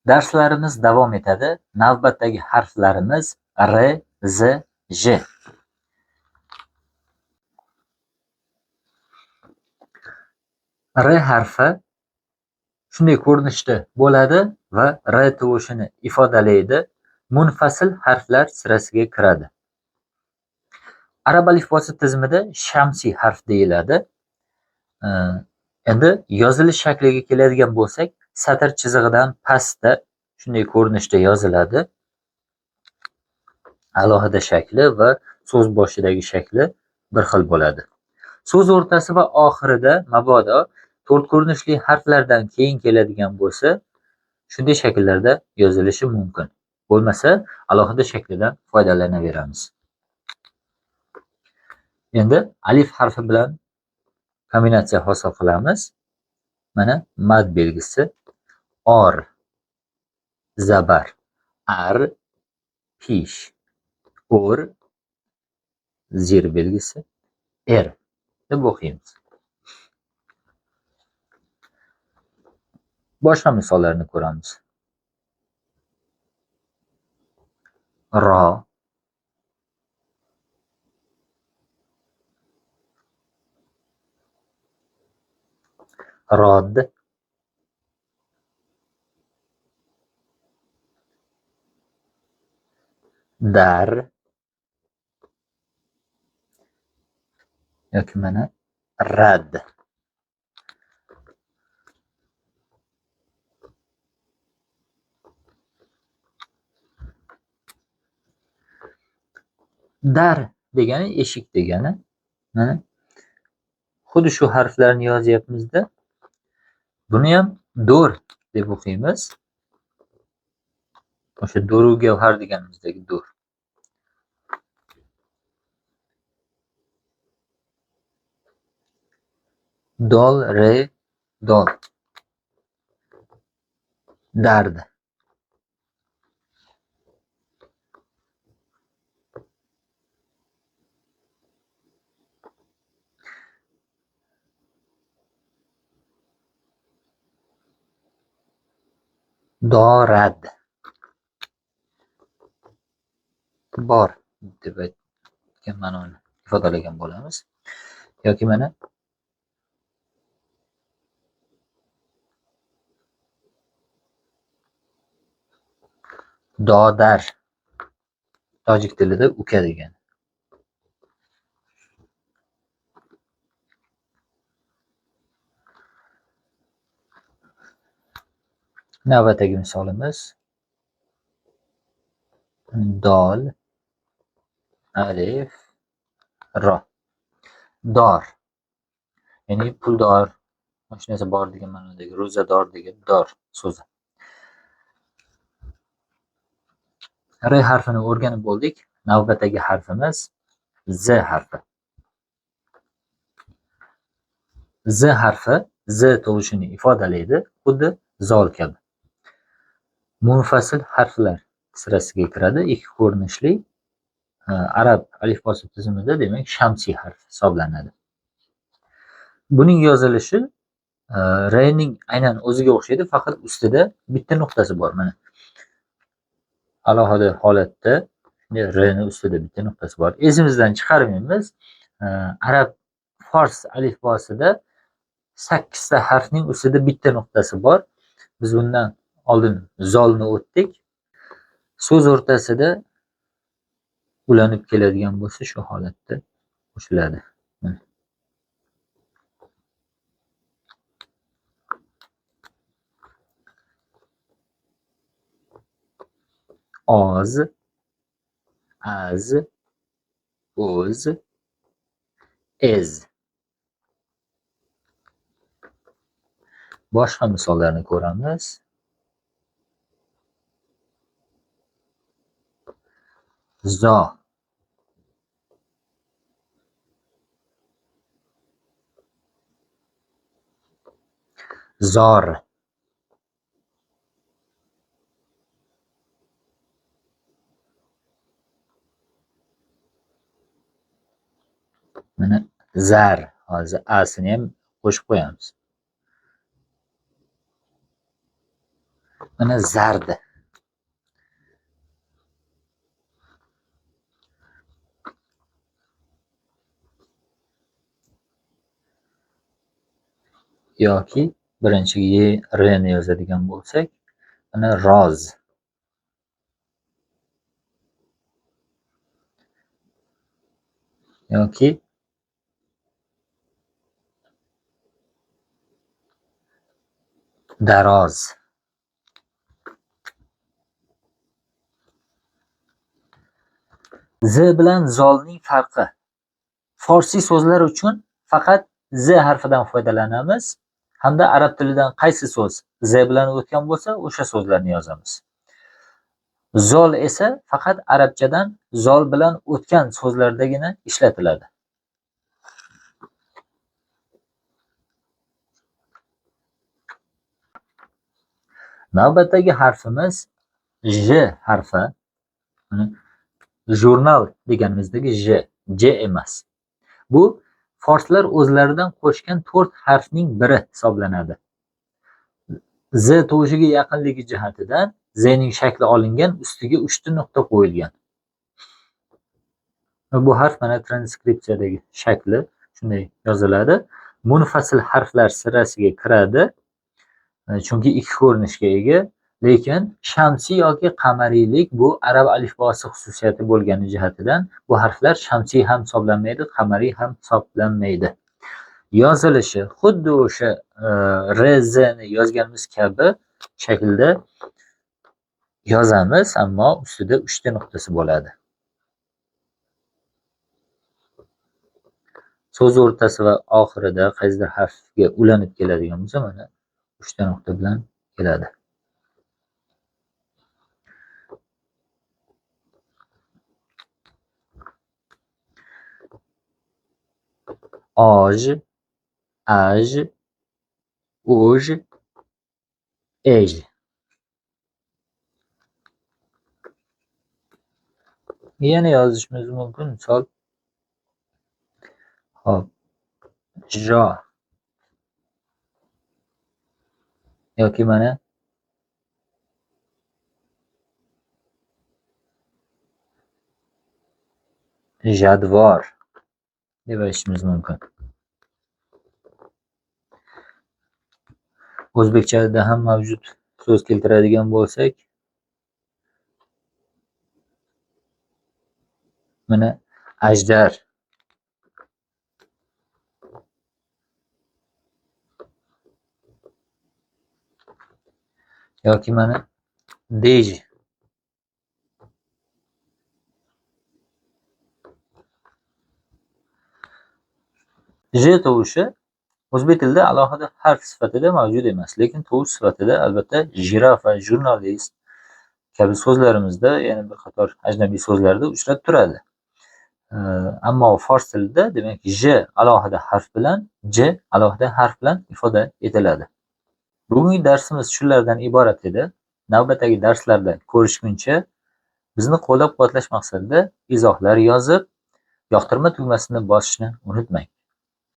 Darslarimiz davom etadi. Navbatdagi harflarimiz R, Z, J. R harfi shunday ko'rinishda bo'ladi va R tovushini ifodalaydi. Munfasil harflar sirasiga kiradi. Arab alifbosi tizimida shamsiy harf deyiladi. Endi yozilish shakliga keladigan bo'lsak, satr chizig'idan pastda shunday ko'rinishda yoziladi. Alohida shakli va so'z boshidagi shakli bir xil bo'ladi. So'z o'rtasi va oxirida mabodo to'rt ko'rinishli harflardan keyin keladigan bo'lsa, shunday shakllarda yozilishi mumkin. Bo'lmasa, alohida shaklidan foydalanaveramiz. Endi alif harfi bilan kombinatsiya hosil qilamiz. Mana mad belgisi or, zabar, ar, pish, or, zir belgisi er deb o'qiymiz. Boshqa misollarni ko'ramiz. Ro, rod, dar yoki mana rad. Dar degani eshik degani. Mana xuddi shu harflarni yozyapmizda. Buni ham do'r deb o'qiymiz. O'sha do'ru gavhar deganimizdagi do'r. Dol, re, dol. Dard. Dorad. Bor deb aytgan ma'noni ifodalagan bo'lamiz. Yoki mana dodar. Tojik tilida uka degani. Navbatdagi misolimiz dol, alif, ro. Dor. Ya'ni puldor, hech narsa bor degan ma'nodagi ro'zador degan dor so'zi. R harfini o'rganib bo'ldik. Navbatdagi harfimiz Z harfi. Z harfi Z tovushini ifodalaydi, xuddi zol kabi. Munfasil harflar sirasiga kiradi. Ikki ko'rinishli arab alifbosi tizimida demak shamsiy harf hisoblanadi. Buning yozilishi R ning aynan o'ziga o'xshaydi, faqat ustida bitta nuqtasi bor. Mana alohida holatda R ning ustida bitta nuqtasi bor. Esimizdan chiqarmaymiz. Arab fors alifbosida 8 ta harfning ustida bitta nuqtasi bor. Biz bundan oldin zolni o'tdik. So'z o'rtasida ulanib keladigan bo'lsa, shu holatda qo'shiladi. Oz, az, o'z, ez. Boshqa misollarni ko'ramiz. Zo, zor, mana zar. Hozir asini ham qo'shib qo'yamiz. Mana zardi. Yoki birinchi R ni yozadigan bo'lsak, mana roz. Yoki daroz. Z bilan zolning farqi. Forsiy so'zlar uchun faqat Z harfidan foydalanamiz hamda arab tilidan qaysi so'z Z bilan o'tgan bo'lsa, o'sha so'zlarni yozamiz. Zol esa faqat arabchadan zol bilan o'tgan so'zlardagina ishlatiladi. Navbatdagi harfimiz J harfi. Jurnal deganimizdagi J emas. Bu forslar o'zlaridan qo'shgan 4 harfning biri hisoblanadi. Z to'g'ishiga yaqinligi jihatidan Z ning shakli olingan, ustiga 3 ta nuqta qo'yilgan. Bu harf mana transkripsiyadagi shakli shunday yoziladi. Munfasil harflar sirasiga kiradi. Chunki ikki ko'rinishga ega. Lekin shamsiy yoki qamariylik bu arab alifbosi xususiyati bo'lgani jihatidan bu harflar shamsiy ham hisoblanmaydi, qamariy ham hisoblanmaydi. Yozilishi xuddi o'sha RZ ni yozganimiz kabi shaklda yozamiz, ammo ustida 3 ta nuqtasi bo'ladi. So'z o'rtasi va oxirida qaysidir harfga ulanib keladigan bo'lsa, mana 3 ta nuqta bilan keladi. Oj, aj, uj, ej. Yana yozishimiz mumkin. Misol hop, jo. Yoki mana jadvor deb aytishimiz mumkin. O'zbekchada ham mavjud so'z keltiradigan bo'lsak, mana ajdar. Yoki mana dej. J tovushi o'zbek tilida alohida harf sifatida mavjud emas, lekin tovush sifatida albatta jirafa, jurnalist kabi so'zlarimizda, yana bir qator ajnabiy so'zlarda uchrab turadi. Ammo fors tilida demak J alohida harf bilan, J alohida harf bilan ifoda etiladi. Bugungi darsimiz shulardan iborat edi. Navbatdagi darslarda ko'rishguncha bizni qo'llab-quvvatlash maqsadida izohlar yozib, yoqtirma tugmasini bosishni unutmang.